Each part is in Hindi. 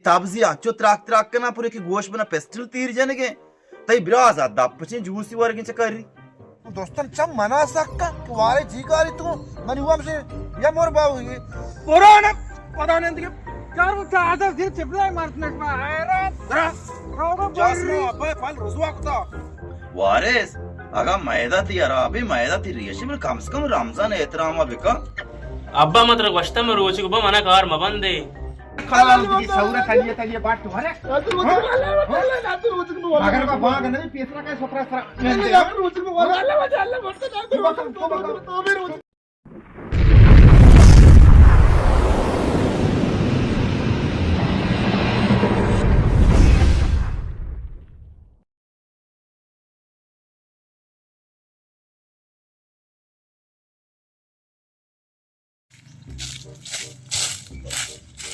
tabzi acho trak kana pure ki gosh bana pestil tir janege tai biraz adda pachin juicy wargin chakari दोस्तन चम मना सकता कि वारे जी कारी तू मनी हुआ हमसे या मोर बाबू ये कोरोना पता नहीं क्या चार वो चादर दिन चिपला मारने में अरे रोगा जासमो अबे फल रुसवा कुता wares aga mayda ti yara abi mayda ti riyashi mir kam se kam ramzan ehtirama bika अब्बा मात्र गोष्ट में रोज को मना कार मबंदे की सौरा तलिए बाट तू अरे अगर का बाग नहीं पेसरा का सोपरा सरा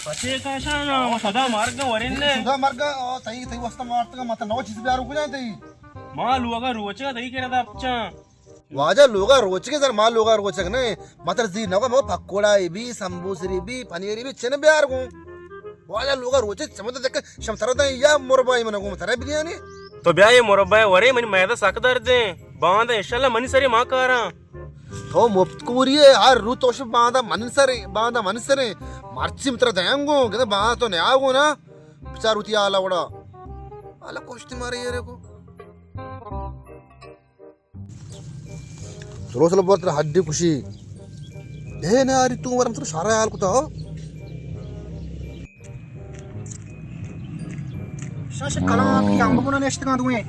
पचे का शाना सदा मार्ग वरिन्ने सुधा मार्ग तई तई वस्ता मारत का मत नव चीज बियार को जाते मां लुगा रोचका तई केरदा अपचा वाजा लोगा रोचके जर माल लोगा रोचक ने मात्र जी नव म पकोड़ा भी संबूसरी भी पनीरी भी चने बियार को वाजा लोगा रोचक समझ देख शमतरदा या मोरबाई मन को तरे बिरयानी तो ब्याह मोरब्बा वरे मन मैदा सकदर दे बांध इंशाल्लाह मनी सरी मां कारा तो मुफ्तूरिये हर रुतोश बांधा मनसरे मार्ची मित्र दयांगो कहते बांधा तो नहीं आगो ना बेचार उतिया आला बड़ा आला कोष्टी मारे ये रे को चलो बहुत हड्डी खुशी हे ना यार तू वरम तो सारा हाल कुता हो शाश कला की अंब पुना नेस्ट का दुए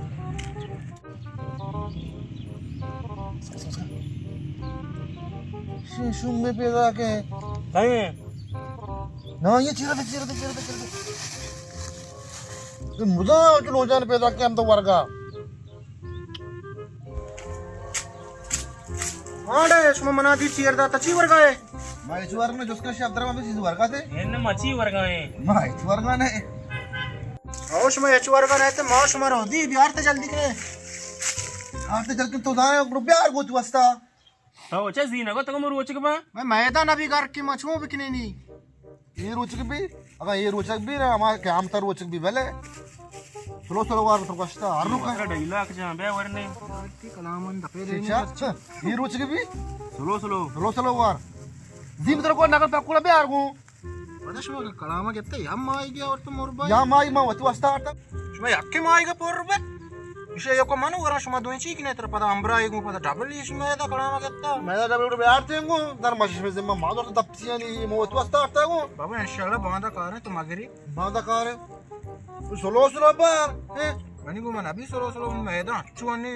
शुम में पैदा के कहीं ना ये चिरते ये मुदा के लोजान पैदा के हम तो वर्गा आड़े सुम मना दी चीर दा तची वर्गा है मैं इस वर्ग में जिसका शब्द में भी वर्गा थे इन मची वर्गाए मैं इस वर्गा ने होश में एच वर्गा ने ते मौश मरो दी बिहार ते जल्दी के आते चल के तो जाए ग्रुप बिहार को वस्ता तो अच्छा जी नगो तको रोचक बा मैं मैदान अभी कर के मछुओं बिकने नहीं ये रोचक भी अगर ये रोचक भी ना हमारे क्या हम तो रोचक भी भले चलो वार तो कष्टा हर रुक अरे डायलॉग जहां बे वरने कलामन दफे दे अच्छा ये रोचक भी चलो वार जीव तरह को नगर पकुला भी आर को पदश में कलामा कहते हम आई गया और तुम और भाई या माई मा वतु अस्ता आता मैं अक्के माई का पोर रुपए इसे यो को मानो वरा शमा दोई ची कि नहीं तर पता अम्बरा एक पता डबल इस में दा कलामा कहता मैं दा डबल रुपए आते हैं दर मशीन में जमा मादो तो दप्सियां नहीं मो वतु अस्ता आता को बाबा इंशाल्लाह बांधा कार है तुम आगरी बांधा कार है तो सोलो बार हैं मनी को मन अभी सोलो मैदान चुने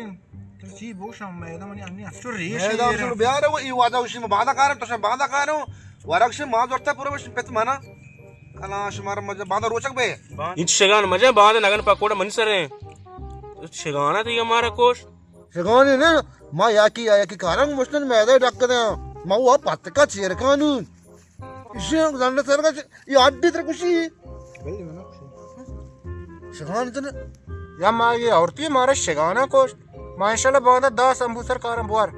तो ची बोशा मैदान मनी अन्नी अच्छो रे मैदान बिहार है वो ई वादा उसी में बांधा कार है तो से बांधा कार है वरक्ष मां जोरता पूरा बस पेत माना कलाश मार मजा बांधा रोचक बे इन शगान मजा बांध नगन पकोड़ा मन सरे शगाना तो ये हमारा कोश शगाने ने मां या की कारण मुश्किल मैदा डक दे मां वो पत्का चेर कानू इसे जानने सर का ये अड्डी तर खुशी शगान तो या मां ये औरती मारे शगाना कोश माशाल्लाह बांधा 10 अंबुसर कारम बुआर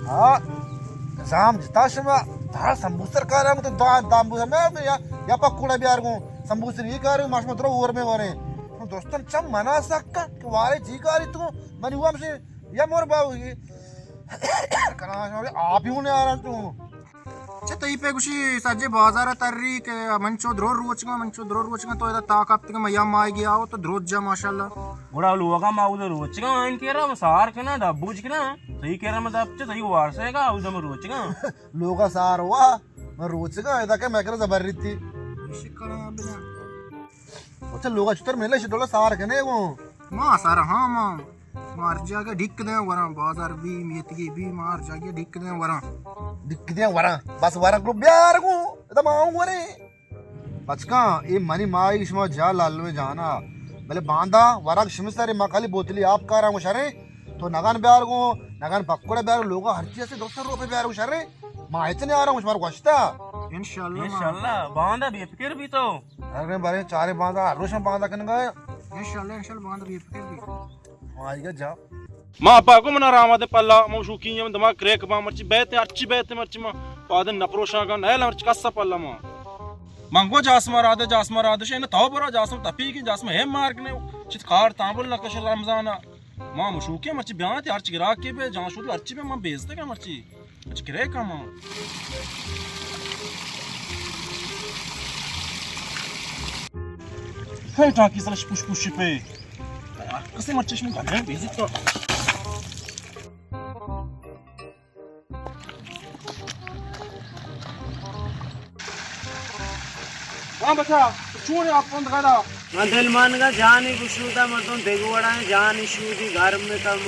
हां जाम जिता शमा धा संबूसर कारम तो दांबुसर में या पकोड़ा बिहार को संबूसर ये कार माश मत और में वारे दोस्तन चम मना सकता कि वारे जी कारी तू मनी हुआ हमसे या मोर बाबू ये कना आप ही ने आ रहा तू अच्छा तई पे कुछ सजे बाजार तर्री के मंचो द्रोर रोचगा तो इधर ताक आप के मैया माई गया हो तो द्रोज जा माशाल्लाह बड़ा लोगा माउ दे रोचगा इन केरा सार के ना डबूज के ना सही केरा में दब सही वारसेगा उधर में रोचगा लोगा सार हुआ मैं रोचगा इधर के मैं कर जबर थी अच्छा लोगा चुतर मेले शिडोला सार के ने वो मां सार हां मां मार जाके ढिक दे वरा बाजार भी मेतगी भी मार जाके ढिक दे वरा बस वरा ग्रुप बिहार को तो माऊ वरे बचका ये मनी माई इसमें जा लाल में जाना भले बांधा वरा शिमसारे मां खाली बोतली आप का रहा शरे तो नगन बिहार को नगन पकोड़ा बिहार लोग हर चीज से 200 रुपए बिहार को शरे मां इतने आ रहा हूं तुम्हारे गोश्ता इंशाल्लाह बांधा भी फिक्र भी तो अरे बारे चारे बांधा रोश में बांधा करने गए इंशाल्लाह बांधा भी फिक्र भी आएगा जा मां पाको मना रामादे पल्ला मौशुकी यम दमा क्रेक बा मर्ची बेते अच्छी बेते मर्ची मा पादन नपरोशा का नहला मर्ची कस्सा पल्ला मा Mango jasma rade şey ne tavbara jasma tapi ki jasma hem mark ne çit kar tambul nakış Ramazana. Ma muşuke maçı biyanat arçı girak ke be jan şudu arçı be ma bezde ka maçı. Maçı girek ama. Hey taki sana push pe. Kısa maçı şimdi ben bezit to. हाँ बच्चा चूड़े आप बंद करा दिल मान का जान ही कुशुदा मतलब देगुड़ा है जान ही शूदी घर में तम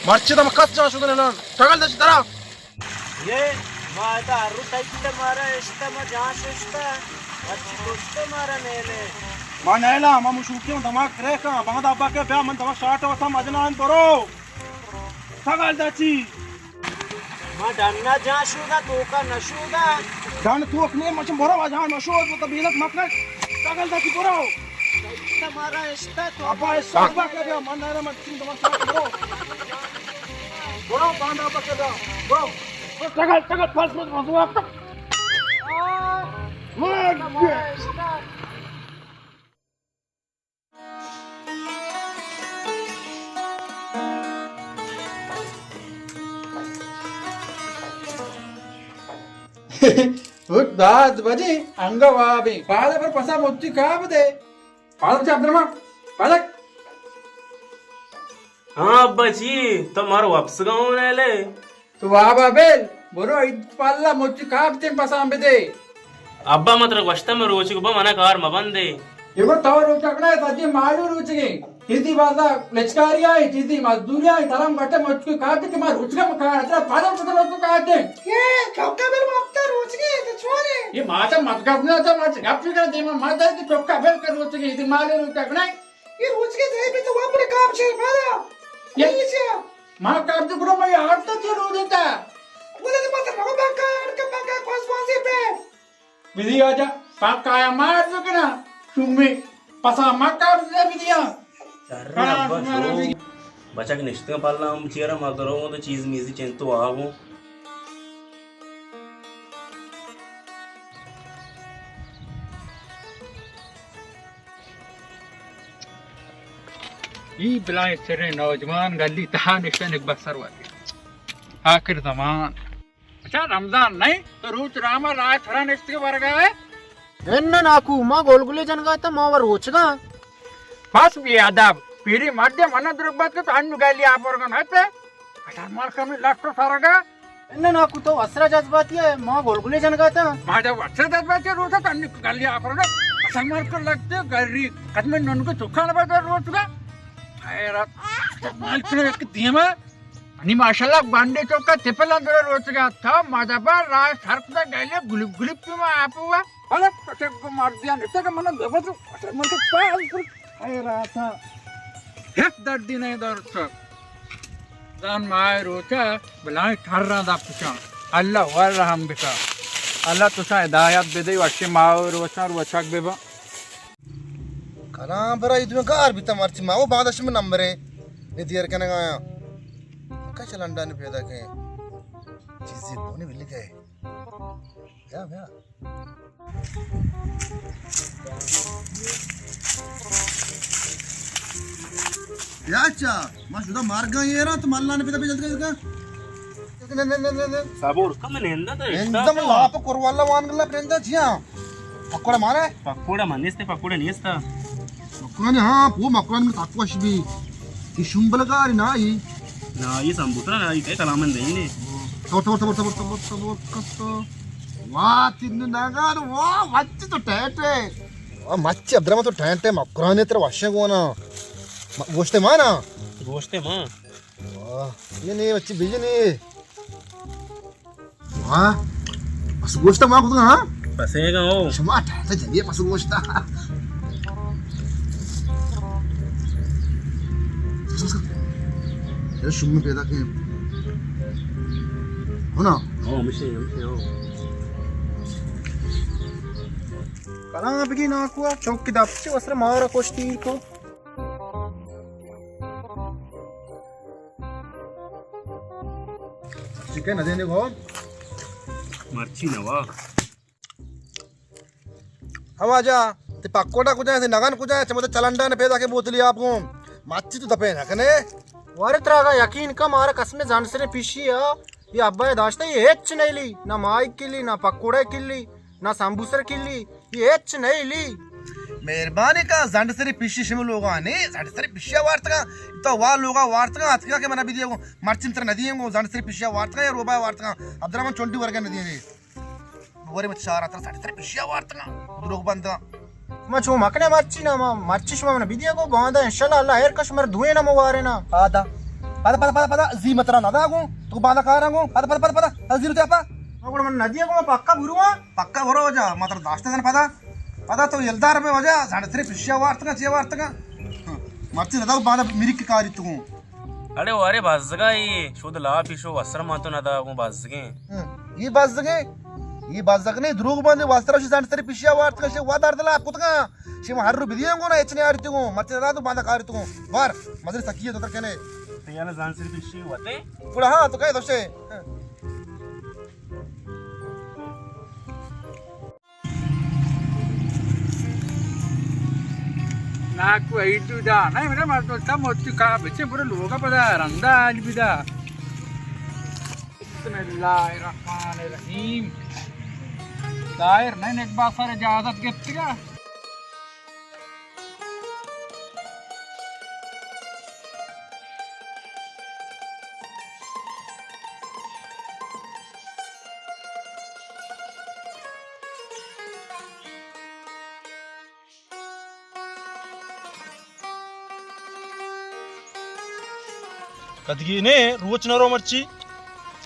मर्ची तो कच्चा जा शुद्ध लेना टगल दे तरह ये माता रुटाई किंड मारा इष्टा मा जान इष्टा अच्छी दोस्त मारा नेले मां नेला मां मुशुकियों दिमाग करे का बांध अब्बा के ब्याह मन दिमाग स्टार्ट होता मजनान तोरो टगल दाची मां डन्ना जान शुदा तो का नशुदा जान तू अपने मचम बोरा जान मशोद तो बिलक मकना टगल दाची बोरो तुम्हारा इष्टा तो अब्बा इस अब्बा के ब्याह मन नेला मन सिंह दिमाग स्टार्ट करो बोरो बांध अब्बा के ब्याह बोरो टगल फर्स्ट में मजू आप तक दाद बजे अंगवाबे पाद पर पसा मोती काब दे पाद अब्दुल्रहमान पादक हाँ अब्बा जी तुम्हारा वापस गाँव नेले तो वाबा बेल बोरो ईद पाल्ला मोती काब ते पसा दे अब्बा मात्र वस्ता में रोची को मना कार मबंदे इगो तवर रुचकना सज्जे मालू रुचगे किसी बाजा लचकारिया है किसी मजदूरिया है तरम बटे मुझको काटे के मार रुचगा मका तेरा पादम पकड़ तो काटे ये चौका बेल मापता रुचगे तो छोरे ये माता मत करना तो मत गप कर दे माता की चौका बेल कर रुचगे इदी मालू रुचकना ये रुचगे दे भी तो वापरे काम छे मारा ये से मां काट तो गुरो मैं आठ तो रो देता बोले तो मत रो बाका कौन से पे विधि आजा पाकाया मार दो ना तुम्हें पसा मकार दे विधिया बच्चा के निश्चित पालना हम चेहरा मार दो तो चीज मीजी चिंतो आवो ये बिलाए तेरे नौजवान गली तहा निश्चय एक बसर वाली आखिर जमान अच्छा रमजान नहीं तो रोज रामा राय थरा निश्चित वर्ग है एन्न नाकू मा गोलगुले जनगाता मावर रोचगा पास भी आदाब पीरी मध्य मन दुर्बत के तानु गाली आप वर्गन हते अठार मार कमी लाटो सारगा एन्न नाकू तो असरा जज्बाती है मा गोलगुले जनगाता माझा वच्चा दबाचे रोज तानु गाली आप वर्गन असल मार कर लगते गरी कदमे नन को चुखा न बजा रोजगा हैरात माल के एक दिमा आणि माशाल्लाह बांडे चौका तेपला दर रोजगा था माझा बा राय सरकदा गाली गुलिप गुलिप तुम आपुवा अरे कटे को मार दिया नेते का मन देबत मन तो पाल हैरात एक दर्दी नहीं दर्द दान माय रोचा बलाई ठर्रा दा पुचा अल्लाह वाला हम बिका अल्लाह तुसा हिदायत बेदई वक्षे माव रोचा रोचक बेबा कला बरा इदु कार बिता मारची माओ बादश में नंबर है ने दियर कने गाया का चलंडा ने पैदा के चीज़ बोने मिल गए क्या भैया याचा माशुदा मार गए ये ना तो मल्ला ने पिता पे जल्दी का साबूर कम नेंदा तो एकदम लाप कोरवाला वान गला प्रेंदा जिया पकोड़ा मारे पकोड़ा मनिस्ते पकोड़ा निस्ता मकुरानी हाँ वो मकुरानी में ताकवा शिबी ये शुंबल गारी ना ये संबुतरा ना ये कलामन देने तब वाह तिन्नु नागार वाह मच्ची तो टैटे वाह मच्ची अब्दुल्रहमान तो टैटे मकुरानी तेरा वाशे को ना गोश्ते माँ ना गोश्ते माँ वाह ये नहीं बच्ची बीज नहीं वाह पस गोश्ता माँ खुद हाँ पसेगा ओ शमा टैटे जल्दी पस गोश्ता ये शुम्मी पैदा के हो ना ओ मिशे ओ कलांगा बिगी ना कुआ चौक की दापचे वस्त्र मारा कोष्टी को चिकन अदे ने को मर्ची नवा हम आजा ते पक्कोटा कुछ है नगन कुछ है चमते चलंडा ने पैदा के बोतली आपको माची तो दपे ना कने वारे त्रागा यकीन का मारा कसमे जान से पिशी है ये अब्बाई दाश्ता ये हेच नहीं ली ना माई किल्ली ना पकोड़ा किल्ली ना सांबूसर किल्ली ये हेच नहीं ली मेहरबानी का जंड सरी पिशी शिम लोगा ने जंड सरी पिशिया वार्तगा तो वा लोगा वार्तगा अतका के मना भी दियो मर्चिंतर नदी है जंड सरी पिशिया वार्तगा या रोबा वार्तगा अब्दुर्रहमान 20 वर्ग नदी है बोरे में चार आता जंड सरी पिशिया वार्तगा दुरोग बंदा मैं छो मकने मर्ची ना मर्ची शमा ना वीडियो को बांधा इंशाल्लाह अल्लाह हेर कश्मीर धुए ना मुवारे ना पादा पदा पदा पदा पदा जी मतरा ना दागो तो बांधा का रंगो पदा पदा पदा पदा जीरो ते आपा अगर मन नदी को पक्का भरुवा पक्का भरो जा मात्र दास्ते जन पदा पदा तो यलदार में हो जा साढ़े तेरे पिशिया वार्तगा चे वार्तगा मर्ची ना दागो बांधा मिरी की कारी तू अरे वारे बाजगा ये शुद्ध ला पिशो वस्त्र मातो ना दागो बाजगे ये बाजगने द्रुग बंदे वास्त्र जान तेरे पिशिया वार्तगा शे वादार दला कुतगा शे हर बिदियो को ना एचने आरती को मर्ची ना तो बांधा कारी तू बार मदर सकिए तो कने ते याला जान से पिशी होते पुढे हा तो काय दोषे నాకు 5 దా నై మేరా మాతో మొత్తి కా బెచ్చే పుర లోగా పదా రందా ఆజ్ బిదా బిస్మిల్లాహిర్ रहमानिर रहीम दायर नहीं एक बार सारे इजाजत गिफ्तगा कदगी ने रोच नरो मर्ची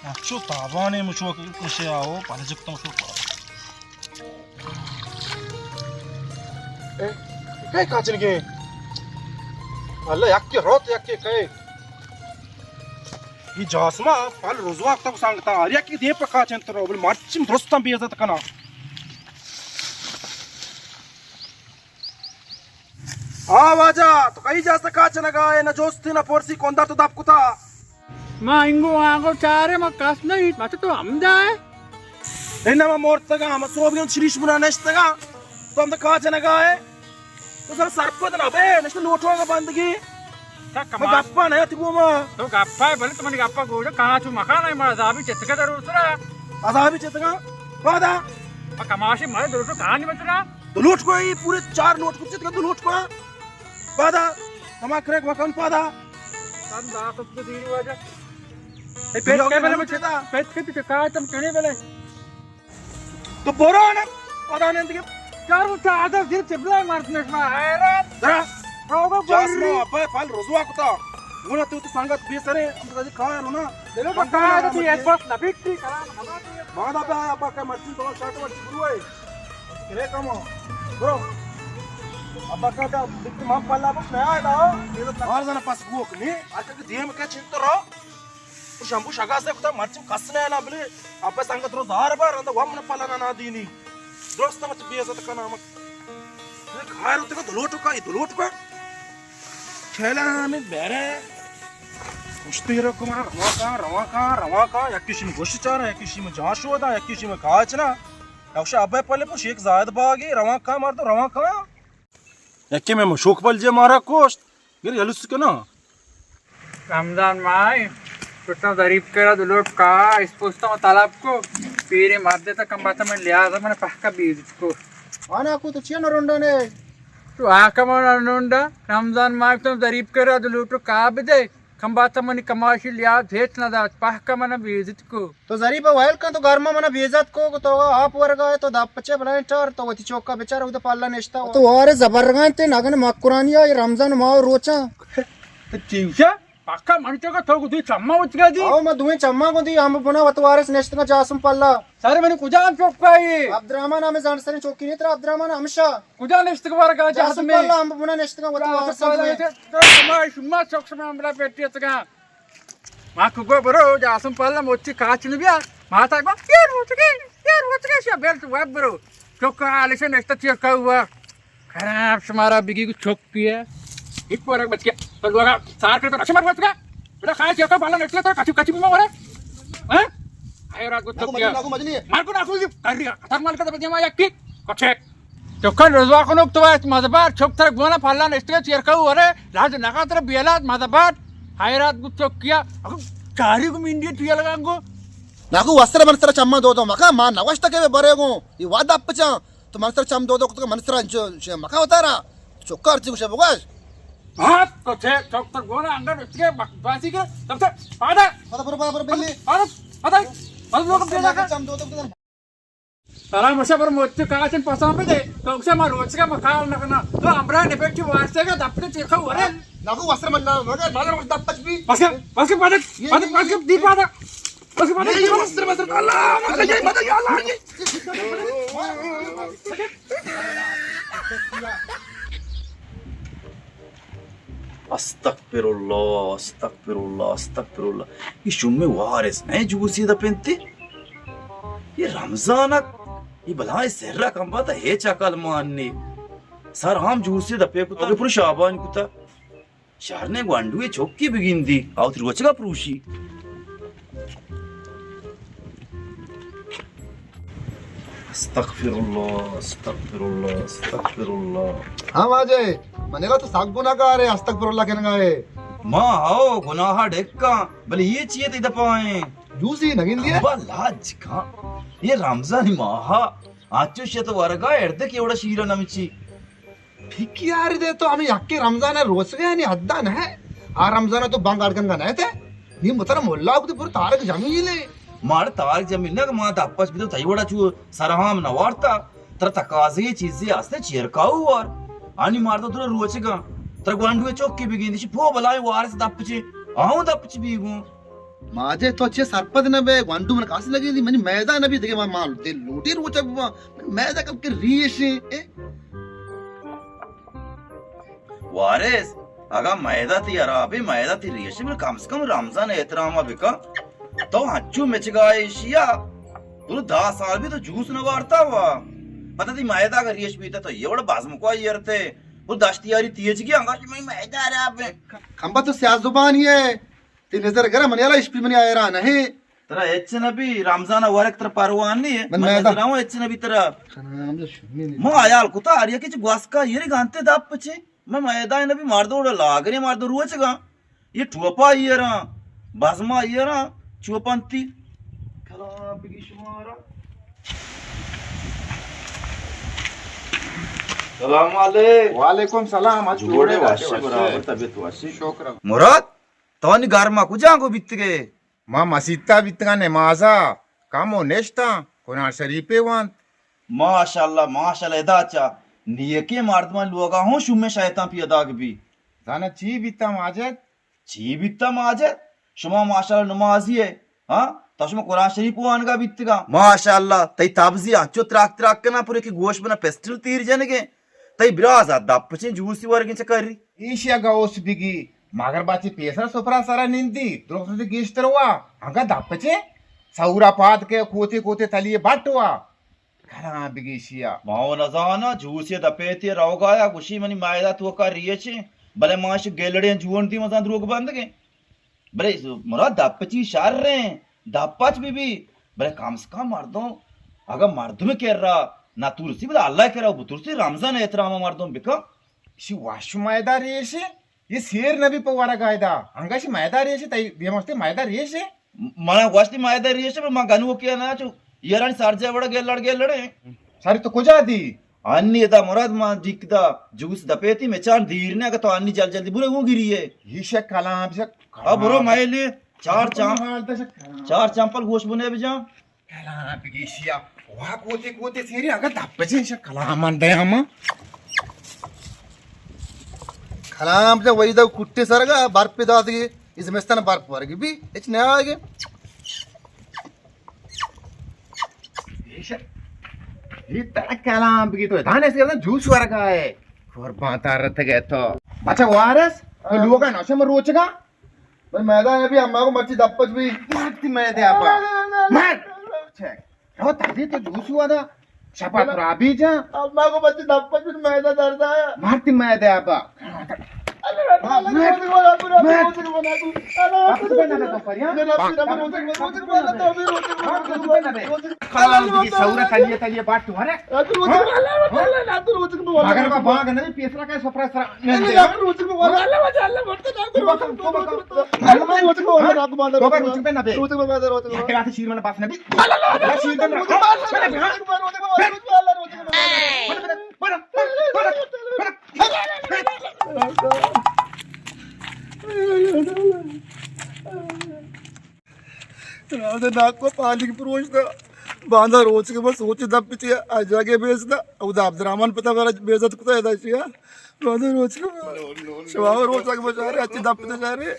अक्षो ताबाने मुशो कुशे आओ पालजक तो मुशो ए काय काचन गे अल्लाह याक्के रोत याक्के काय ಈ ಜಾಸ್ಮ ಪಾಲ್ ರುಜುವಾ ಆಗ್ತಾ सांगता अरे की दे पका चंतर बोल मर्ची दोस्ता बेइज्जत कना आवाजा तो कहीं जा सका चनगा ना जोस्ती ना पोरसी कोंदा तो दापकुता మా ఇంగో ఆగో చారే మా కాస్న ఇట్ మత తో అమ్దాయ్ इनमा मोरतगा हम सोबियन श्रीश बुना नष्टगा तो हम तो का चनगा है तो सर सरपत ना बे नष्ट लोटोगा बंदगी मैं गप्पा नहीं आती वो मां तो गप्पा भले तुम्हारी गप्पा गोजा कहां छु मखाना है मजाबी चतका दरुसरा अजाबी चेतगा वादा आ कमाशी मारे दोस्तों कहां नहीं बचरा तो लूट को ये पूरे 4 नोट कुछ चेतगा तो लूट को वादा तमा करे मकान पादा तम दा सब तो दीनी वाजा ए पेट के बेले में चेता पेट के पीछे का तुम कने बेले तो बोरो ना वादा ने दिखे चार वो आधा सिर चिपला मारने में हैरान जरा होगा जासनो अब्बा पाल रोजवा कुता मुना तू तो संगत बेसरे हम तो खाया ना देखो पक्का है तो एक बार नबिट्टी करा हमारा बादा पे आया अब्बा का मर्ची तो शाट मर्ची गुरु है करे कमो ब्रो अब्बा का दा बिक मां पल्ला बस नया है दाओ ये तो और जना पास गोक ने आज के देम के चिंतो रो शंभू शगा से कुता मर्ची कसने ना बोले अब्बा संगत रो दार बार अंद वमन पल्ला ना दीनी दोस्त मच बेइज्जत करना मत ये खायर उते को दुलोट का खेला में बेरे उष्टीरो कुमार रवा का यक्किशी में गोष्टीचार यक्किशी में जाशोदा यक्किशी में काचना अवश्य अब्बे पहले पुश एक जायद बागी रवा का मार दो रवा का यक्के में मशूक पल जे मारा कोस्ट गिर यलुस के ना रमजान माई कुत्ता गरीब करा दुलोट का इस पोस्ता में तालाब को पीरे मार देता कम बात में लिया था मैंने पक्का बीज को आना को तो चिया नरोंडा ने तो आका मन अनुंडा रमजान माई तुम गरीब करा दुलोट का बदे कम बात में कमाशी लिया भेज ना दा पक्का मैंने बीज को तो जरी पे वाइल का तो घर में मना बेइज्जत को तो आप वर्ग है तो दाप पचे बनाए चार तो वती चौका बेचारा उधर पाल्ला नेस्ता तो और जबरगान ते नगन मकुरानिया ये रमजान माओ रोचा तो चिंचा पक्का मनचो का थोक दी चम्मा उच गया जी आओ मैं दुए चम्मा को दी हम बना वतवारस नेस्ट का जासम पल्ला सारे मैंने कुजान चौक पाई अब्दुर्रहमान हमें जान सरे चौकी नहीं तेरा अब्दुर्रहमान हमेशा कुजान नेस्ट का बार का जासम पल्ला हम बना नेस्ट का वतवारस मैं शुमा चौक से मैं हमरा पेटी तका मां कुगो बरो जासम पल्ला मोची काचिन बिया माता को यार हो चुके से बेल्ट वेब बरो चौक आलिशन नेस्ट चेक का हुआ खराब समारा बिगी को चौक पिया एक पर बच गया तो लोगा सार के तो रक्षा मार चुका बेटा खाए चेक का पाला निकला तो काची में मारे हैं आयो रात को चौक किया मार को नाखुल कर रिया खतर माल का तो बदिया मा एक किक को check Tukan rozwa kunuk tuwa madabat chok tar guna falan istri cirka ore laj naga tar bialat madabat hayrat gu chok kiya aku cari gu mindi tuya lagango నాకు వస్త్ర మనసర చమ్మ దోదో మక మా నవష్టకే బరేగో ఈ వాద అప్పచ తో మనసర చమ్ దోదో కు మనసర మక అవతారా చొక్క అర్చి Kusha బగాష్ baat ko che chok tar guna angar istri basi ke tab tar pada పద బిల్లి pada lok biala ka cham దోదో Salah masa bermutu kacang pasang pede, kau usah malu, sekarang makal nak na, tu amra nepeti warsa ka dapat cirka orang. నాకు వస్త్రం అన్నా మగ మాగర దప్పచ్ B Pasal pada di pada, pasal pada di వస్త్రం వస్త్రం అల్లా మగ యా అల్లా Astagfirullah, astagfirullah, astagfirullah. ये शुम्मे वारिस नहीं जूसी दा पेंती ये रमजान ये भला सर्रा कंबाता हे चकल मानने सर हम जूसी दा पे कुता पुर शाबान कुता शारने गंडू ये चौकी बिगिंदी आवत रोचगा प्रूशी astagfirullah, astagfirullah, astagfirullah. हाँ माजे मनेगा तो साग गुना का रे अस्तगफिरुल्लाह कहना है माँ आओ गुनाह डेक्का भले ये चाहिए ती दपाएं जूसी नगिंदी है लाज का ये रमजान माहा आचुष्यत वर्गा एर्दे केवढा शीरा नमची भिकियारी तो आम्ही अख्खे रमजान रोजगे आणि हद्दान है आ रमजान तो बांग अडकन का नाही ते नी मुतर मोल्ला अगदी पुर तारक जमीले मार तारक जमीन ना मा दापच बिदो तैवडा चू सरहाम नवारता तर तकाजे चीजे असते चिरकाऊ वर आणि मारतो तुला रोचगा तर गांडवे चौकी बिगिंदी फो बलाय वारस दापचे आऊ दापची बिगू माझे तो अच्छे सरपद नबे वांडू मन कासी लगी थी मनी मैदा नबी देखे माल ते लोटी रोचा मैदा कब के रीश वारिस अगा मैदा ती अराबी मैदा ती रियश में कम से कम रमजान एहतरामा बिका तो हच्चू मिचगाए शिया तुला 10 साल भी तो जूस न वारता हुआ पता ती मैदा का रियश पीता तो एवढं बाजमुको येरते वो दश्तियारी तेज की अंगाची में मैदा अराबे खंबा तो स्याज जुबान ही है ती नजर गरा मनियाला इस्पी मनी आयरा नहीं तरा एच नबी रमजान वरक तर परवानी है मन मैं मैदा राव एच नबी तरा खनाम जो शुमी मो आयाल कुता आर्या की ग्वासका येरे गांते दापचे मैं मैदा नबी मार दो लागरे मार दो रोचगा ये ठोपा येरा बाजमा येरा चोपंती खला बिगिशमारा सलाम अलैकुम वालेकुम सलाम आज जोड़े वाशे बराबर तबीयत वाशे शुक्र मुराद तवानी गारमा कुजांगो बित्तगे Ma masita bitngane maza kamo nesta konar sharipe want माशाल्लाह दाचा नियके मार्दमान लोगा हूं शुमे शैतान पी अदाग भी zana chi bitta majet छी बित्ता माजे शुमा माशाल्लाह नमाजी है हां तशमा कुरान शरीफ वानगा बित्तगा माशाल्लाह तई ताबजी आचो त्राक कना पुरे की गोश बना पेस्टल तीर जनगे तई बिराज दपचे जूसी वर्गिंच करी isha gaos bigi magarbachi pesar sopra sara nindi drosdi gisterwa anga dappache saura paad ke kote taliye batwa kara bigi shia माओ नजाना जूसी दपेती रोगाया खुशी मनी मायदा तो का रियचे भले माश गेलड़े जुवन दी मजान रोग बंद के भले मुराद दपची शार रे दपच बीबी भले कम से कम मर्दों अगर मर्दों में कह रहा ना तुरसी भले अल्लाह कह रहा तुरसी रमजान एहतराम मर्दों बिका shi washu maida reshe ye ser nabi pawara gaida anga shi maida reshe tai demaste maida reshe mana वास्ती मायदा रियचे पर मा गनु किया ना चो येरानी सारजे vada गेलड़े sari to kuja di अन्नी दा मुराद मा दिखदा जूस दपेती में चार धीरने का तो अन्नी जल्दी बुरे वो गिरी है isha kalam se अब बुरो मायले चार चांपल गोश बने भी जा kala bigi shia wa kote seri anga dappache isha kalaman dayama खलाम से वही दब कुट्टे सरगा बर्फ पे दाद गए इस मेस्तान बर्फ वर्गी भी इच नया आगे Ita kalam begitu. Tahan sekarang jus warga है. Korban tarat गए तो. Baca waras. Lu kan nasi merucut kan? भाई मैदान है भी अम्मा को मच्छी दप्पच भी Mati मैदे apa? Mat. Cek. Oh tadi तो jus हुआ था. Siapa terabi aja? अम्मा को मच्छी दप्पच भी मैदा दर्द आया Mati मैदे apa? सौरा तलिए बाट तुम्हारे मगर का बाग नहीं पेसरा का सोफरा सरा शीर मन पास नहीं నాకు పాలికి పురోషిత బాంधा रोज के बस सोच दप्पिची आजागे बेचदा उदा अब्दुरहमान पता वाला बेचत कुता है दाशिया बांधा रोज के शवाव रोज के बचारे अच्छी दप्पिते जा रहे